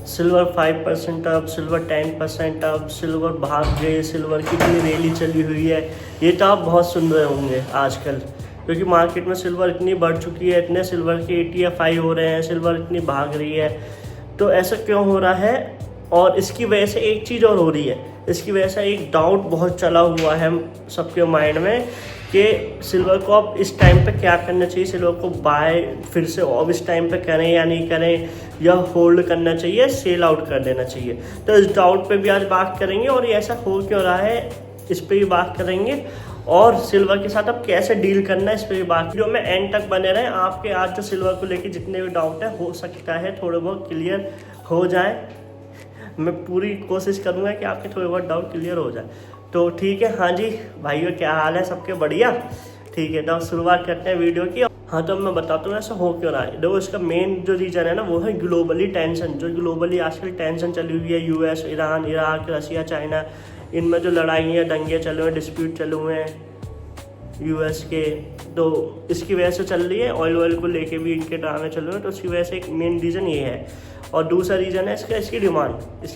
Silver 5% up, silver 10% up, silver भाग गए, silver की इतनी रैली चली हुई है। ये तो आप बहुत सुन रहे होंगे आजकल, क्योंकि मार्केट में सिल्वर इतनी बढ़ चुकी है, इतने सिल्वर के ETF हो रहे हैं, सिल्वर इतनी भाग रही है। तो ऐसा क्यों हो रहा है? और इसकी वजह से एक चीज़ और हो रही है, इसकी वजह से एक डाउट बहुत चला हुआ है सबके माइंड में कि सिल्वर को अब इस टाइम पे क्या करना चाहिए, सिल्वर को बाय फिर से अब इस टाइम पे करें या नहीं करें, या होल्ड करना चाहिए, सेल आउट कर देना चाहिए। तो इस डाउट पे भी आज बात करेंगे और ये ऐसा हो क्यों रहा है इस पर भी बात करेंगे, और सिल्वर के साथ अब कैसे डील करना है इस पर भी बात। वीडियो में एंड तक बने रहें। आपके आज जो सिल्वर को लेके जितने भी डाउट है हो सकता है थोड़े बहुत क्लियर हो जाए। मैं पूरी कोशिश करूँगा कि आपके थोड़े बहुत डाउट क्लियर हो जाए। तो ठीक है, हाँ जी भाइयों, क्या हाल है सबके? बढ़िया, ठीक है। तो शुरुआत करते हैं वीडियो की। हाँ, तो मैं बताता हूँ ऐसा हो क्यों रहा है। देखो, इसका मेन जो रीज़न है ना, वो है ग्लोबली टेंशन। जो ग्लोबली आजकल टेंशन चली हुई है, US, ईरान, इराक, रसिया, चाइना, इनमें जो लड़ाइयाँ, दंगे चले हुए हैं, डिस्प्यूट चले हुए हैं US के, तो इसकी वजह से चल रही है। ऑयल को लेके भी इनके ड्रामे चल रहे हैं, तो उसकी वजह से एक मेन रीज़न ये है। और दूसरा रीज़न है इसकी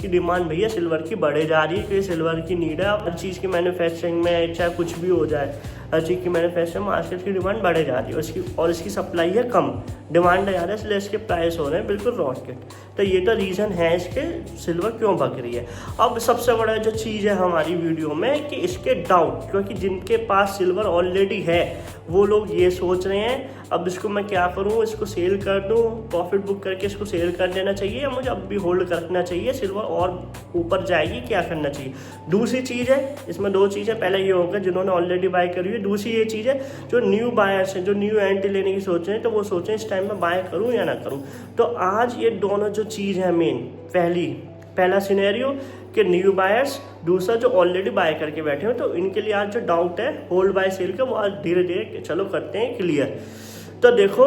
डिमांड भैया सिल्वर की बढ़े जा रही है, क्योंकि सिल्वर की नीड है हर चीज़ की मैन्युफैक्चरिंग में, चाहे कुछ भी हो जाए, हर चीज़ की मैन्युफैक्चरिंग में आजकल की डिमांड बढ़े जा रही है और इसकी सप्लाई है कम, डिमांड है ज़्यादा, इसलिए इसके प्राइस हो रहे हैं बिल्कुल रॉकेट। तो ये तो रीज़न है इसके सिल्वर क्यों भग रही है। अब सबसे बड़ा जो चीज़ है हमारी वीडियो में कि इसके डाउट, क्योंकि जिनके पास सिल्वर ऑलरेडी है वो लोग ये सोच रहे हैं अब इसको मैं क्या करूं, इसको सेल कर दूं, प्रॉफिट बुक करके इसको सेल कर देना चाहिए, या मुझे अब भी होल्ड रखना चाहिए, सिल्वर और ऊपर जाएगी, क्या करना चाहिए। दूसरी चीज़ है, इसमें दो चीज़ें, पहले ये होगा जिन्होंने ऑलरेडी बाय करी है, दूसरी ये चीज़ है जो न्यू बायर्स हैं, जो न्यू एंट्री लेने की सोच रहे हैं, तो वो सोचें इस टाइम में बाय करूँ या ना करूँ। तो आज ये दोनों जो चीज़ है मेन, पहला सिनेरियो कि न्यू बायर्स, दूसरा जो ऑलरेडी बाय करके बैठे हैं, तो इनके लिए आज जो डाउट है होल्ड बाय सेल का, वो आज धीरे धीरे चलो करते हैं क्लियर। तो देखो,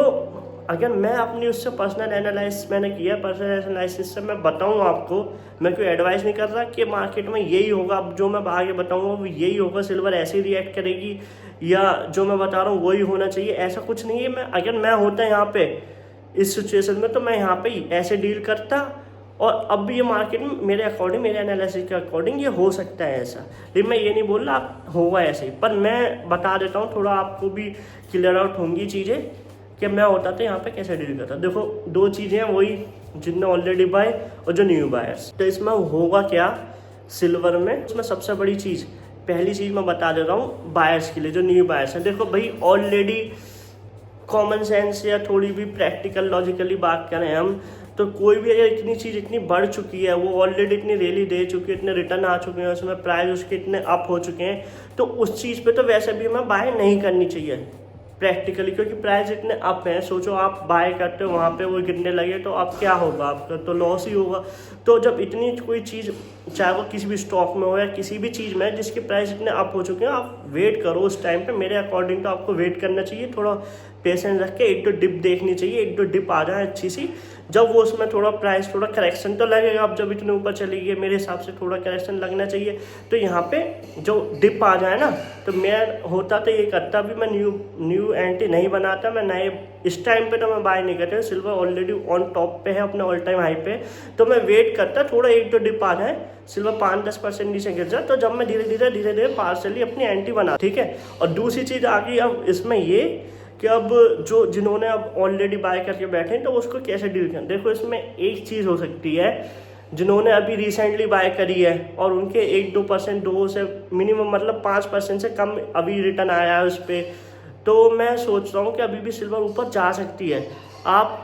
अगर मैं अपनी उससे पर्सनल एनालिसिस से मैं बताऊं आपको, मैं कोई एडवाइस नहीं कर रहा कि मार्केट में यही होगा, अब जो मैं आगे बताऊंगा वो यही होगा, सिल्वर ऐसे ही रिएक्ट करेगी, या जो मैं बता रहा हूँ वही होना चाहिए, ऐसा कुछ नहीं है। अगर मैं होता यहाँ पे इस सिचुएशन में, तो मैं यहाँ पे ही ऐसे डील करता, और अब भी ये मार्केट में मेरे अकॉर्डिंग, मेरे एनालिसिस के अकॉर्डिंग ये हो सकता है ऐसा। लेकिन मैं ये नहीं बोल रहा आप होगा ऐसे ही, पर मैं बता देता हूँ, थोड़ा आपको भी क्लियर आउट होंगी चीज़ें कि मैं होता तो यहाँ पे कैसे डील करता। देखो, दो चीज़ें हैं वही, जिनने ऑलरेडी बाय और जो न्यू बायर्स। तो इसमें होगा क्या सिल्वर में, इसमें सबसे बड़ी चीज़, पहली चीज़ मैं बता दे रहा हूँ बायर्स के लिए, जो न्यू बायर्स हैं। देखो भाई, ऑलरेडी कॉमन सेंस या थोड़ी भी प्रैक्टिकल लॉजिकली बात करें हम, तो कोई भी अगर इतनी चीज़ इतनी बढ़ चुकी है, वो ऑलरेडी इतनी रैली दे चुकी है, इतने रिटर्न आ चुके हैं, उसमें प्राइस उसके इतने अप हो चुके हैं, तो उस चीज़ पे तो वैसे भी हमें बाय नहीं करनी चाहिए प्रैक्टिकली, क्योंकि प्राइस इतने अप हैं। सोचो आप बाय करते हो, वहाँ पे वो गिरने लगे, तो अब क्या होगा, आपका तो लॉस ही होगा। तो जब इतनी कोई चीज़, चाहे वो किसी भी स्टॉक में हो या किसी भी चीज़ में जिसके प्राइस इतने अप हो चुके हैं, आप वेट करो उस टाइम पे। मेरे अकॉर्डिंग तो आपको वेट करना चाहिए, थोड़ा पेशेंस रख के, एक दो डिप देखनी चाहिए, एक दो डिप आ जाए अच्छी सी, जब वो उसमें थोड़ा प्राइस, थोड़ा करेक्शन तो लगेगा। अब जब इतने ऊपर चली गई, मेरे हिसाब से थोड़ा करेक्शन लगना चाहिए। तो यहाँ पे जो डिप आ जाए ना, तो मैं होता तो ये करता भी, मैं न्यू एंट्री नहीं बनाता, मैं नए इस टाइम पे तो मैं बाय नहीं करता। सिल्वर ऑलरेडी ऑन टॉप पे है, अपने ऑल टाइम हाई पे, तो मैं वेट करता थोड़ा एक दो डिप आ जाए, सिल्वर 5-10% नीचे गिर जाए, तो जब मैं धीरे धीरे पार्सली अपनी एंट्री बना, ठीक है। और दूसरी चीज़ आ गई अब इसमें ये कि अब जिन्होंने अब ऑलरेडी बाय करके बैठे हैं, तो उसको कैसे डील करें। देखो, इसमें एक चीज़ हो सकती है, जिन्होंने अभी रिसेंटली बाय करी है और उनके 1-2%, 2 से मिनिमम मतलब 5% से कम अभी रिटर्न आया है उस पर, तो मैं सोच रहा हूँ कि अभी भी सिल्वर ऊपर जा सकती है। आप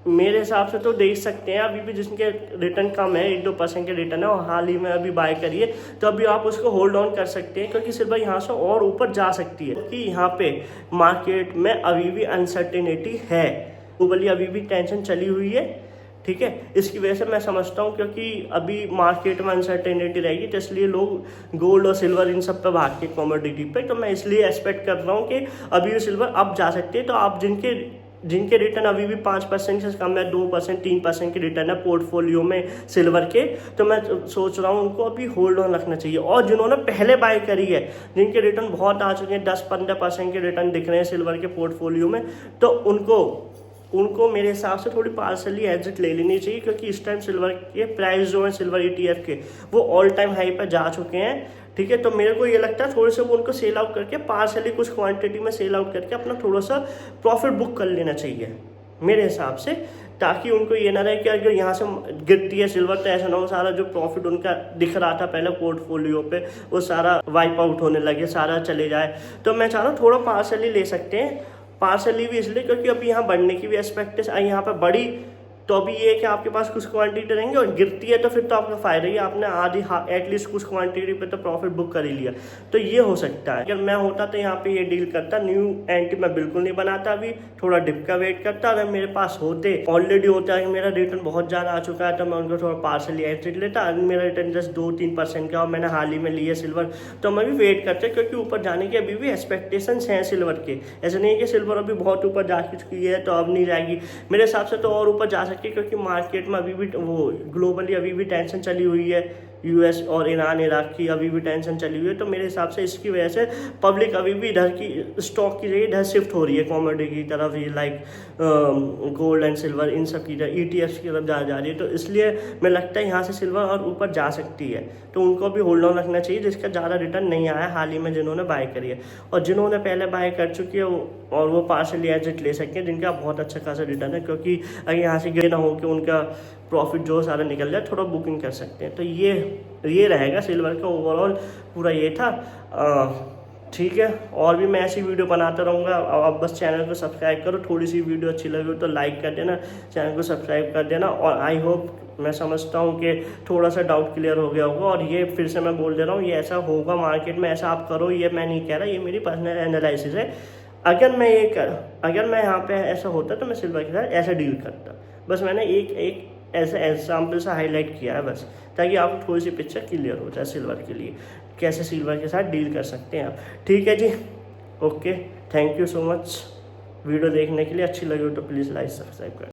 मेरे हिसाब से तो देख सकते हैं, अभी भी जिसके रिटर्न कम है, 1-2% के रिटर्न है, और हाल ही में अभी बाय करिए, तो अभी आप उसको होल्ड ऑन कर सकते हैं, क्योंकि सिल्वर यहाँ से और ऊपर जा सकती है। क्योंकि यहाँ पे मार्केट में अभी भी अनसर्टेनिटी है, ग्लोबली अभी भी टेंशन चली हुई है, ठीक है। इसकी वजह से मैं समझता हूँ, क्योंकि अभी मार्केट में अनसर्टेनिटी रहेगी, तो इसलिए लोग गोल्ड और सिल्वर इन सब पे भागते हैं, कमोडिटी पे। तो मैं इसलिए एक्सपेक्ट कर रहा हूँ कि अभी भी सिल्वर अब जा सकती है। तो आप जिनके रिटर्न अभी भी 5% से कम है, 2%, 3% के रिटर्न है पोर्टफोलियो में सिल्वर के, तो मैं सोच रहा हूँ उनको अभी होल्ड ऑन रखना चाहिए। और जिन्होंने पहले बाय करी है, जिनके रिटर्न बहुत आ चुके हैं, 10-15% के रिटर्न दिख रहे हैं सिल्वर के पोर्टफोलियो में, तो उनको उनको मेरे हिसाब से थोड़ी पार्सली एग्जिट ले लेनी चाहिए, क्योंकि इस टाइम सिल्वर के प्राइस जो है सिल्वर ETF के वो ऑल टाइम हाई पर जा चुके हैं। ठीक है, तो मेरे को ये लगता है थोड़े से वो उनको सेल आउट करके पार्सली कुछ क्वांटिटी में सेल आउट करके अपना थोड़ा सा प्रॉफिट बुक कर लेना चाहिए मेरे हिसाब से, ताकि उनको ये ना रहे कि अगर यहाँ से गिरती है सिल्वर तो ऐसा ना हो सारा जो प्रॉफिट उनका दिख रहा था पहले पोर्टफोलियो पे वो सारा वाइप आउट होने लगे, सारा चले जाए। तो मैं चाह रहा हूँ थोड़ा पार्सली ले सकते हैं, पार्सली भी इसलिए क्योंकि अभी यहाँ बढ़ने की भी एक्सपेक्टेड यहाँ पर बढ़ी तो अभी ये है कि आपके पास कुछ क्वांटिटी रहेंगे, और गिरती है तो फिर तो आपका फायदा ही, आपने आधी एटलीस्ट कुछ क्वांटिटी पे तो प्रॉफिट बुक कर ही लिया। तो ये हो सकता है, अगर मैं होता तो यहाँ पे ये डील करता, न्यू एंट्री मैं बिल्कुल नहीं बनाता, अभी थोड़ा डिप का वेट करता। अगर मेरे पास होते ऑलरेडी होता है मेरा रिटर्न बहुत ज़्यादा आ चुका है तो मैं उनको थोड़ा पार्सली एंट्री लेता। अगर मेरा रिटर्न जस्ट 2-3% का और मैंने हाल ही में लिया सिल्वर, तो मैं भी वेट करता, क्योंकि ऊपर जाने की अभी भी एक्सपेक्टेशंस हैं सिल्वर के। ऐसा नहीं है कि सिल्वर अभी बहुत ऊपर जा चुकी है तो अब नहीं जाएगी, मेरे हिसाब से तो और ऊपर जा सकती है, क्योंकि मार्केट में अभी भी वो ग्लोबली अभी भी टेंशन चली हुई है, US और ईरान इराक की अभी भी टेंशन चली हुई है। तो मेरे हिसाब से इसकी वजह से पब्लिक अभी भी इधर की स्टॉक की जगह इधर शिफ्ट हो रही है, कॉमोडिटी की तरफ, ये like gold and silver in सब की ETFs की तरफ जा रही है। तो इसलिए मैं लगता है यहाँ से सिल्वर और ऊपर जा सकती है, तो उनको भी होल्ड ऑन रखना चाहिए जिसका ज़्यादा रिटर्न नहीं आया हाल ही में, जिन्होंने बाय करी है। और जिन्होंने पहले बाय कर चुकी है और वो पार्सली एग्जिट ले सकते हैं, जिनका बहुत अच्छा खासा रिटर्न है, क्योंकि अगर यहाँ से गिर ना हो कि उनका प्रॉफिट जो सारा निकल जाए, थोड़ा बुकिंग कर सकते हैं। तो ये रहेगा सिल्वर का ओवरऑल पूरा ये था। ठीक है, और भी मैं ऐसी वीडियो बनाता रहूँगा। आप बस चैनल को सब्सक्राइब करो, थोड़ी सी वीडियो अच्छी लगी हो तो लाइक कर देना, चैनल को सब्सक्राइब कर देना। और आई होप, मैं समझता हूँ कि थोड़ा सा डाउट क्लियर हो गया होगा। और ये फिर से मैं बोल दे रहा हूँ, ये ऐसा होगा मार्केट में, ऐसा आप करो, ये मैं नहीं कह रहा, ये मेरी पर्सनल एनालिसिस है। अगर मैं यहाँ पे ऐसा होता तो मैं सिल्वर के साथ ऐसा डील करता। बस मैंने एक ऐसा एग्जाम्पल सा हाईलाइट किया है बस, ताकि आपको थोड़ी सी पिक्चर क्लियर हो जाए सिल्वर के लिए, कैसे सिल्वर के साथ डील कर सकते हैं आप। ठीक है जी, okay, thank you so much video देखने के लिए। अच्छी लगी हो तो प्लीज़ लाइक सब्सक्राइब करें।